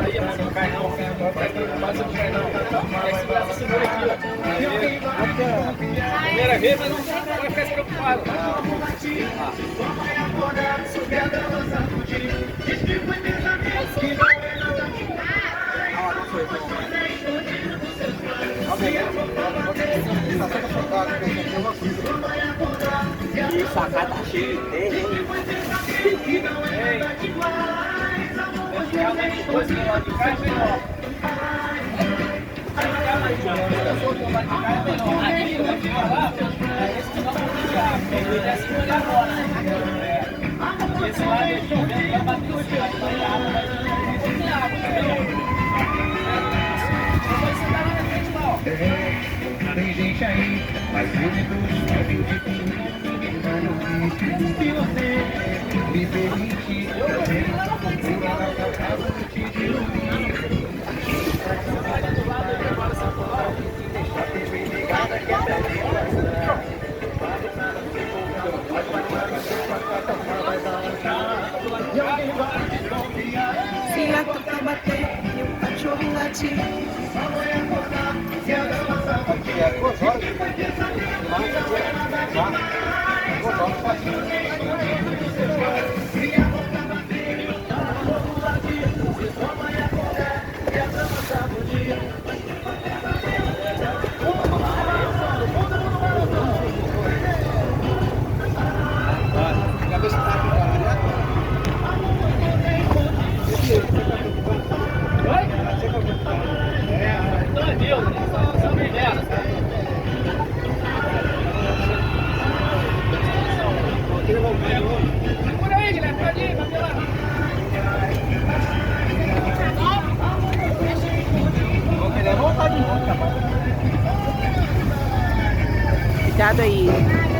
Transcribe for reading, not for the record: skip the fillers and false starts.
Aí, mano, não cai não. Quase não cai não. Aí segura essa cenoura aqui, ó. Primeira vez, mas não vai ficar preocupado. E o sacado tá cheio de terra, hein? Depois que ela de cá é menor. Aqui, vai ficar lá, esse que não vai ficar. Ele desce com ele agora. Esse lado aqui, o vento vai bater esse lado, vai água, vai ter água, entendeu? Depois você tá lá na frente lá, ó. Tem gente aí, mas únicos sabem de tudo. Se você me permite, eu venho procurar na sua casa antes de dormir. Deixa a TV ligada que é beleza. Se a toca bater e o cachorro latir. É 2 horas de Segura aí, Guilherme, pode ir, vai lá. Vou querer voltar de novo, capaz. Cuidado aí.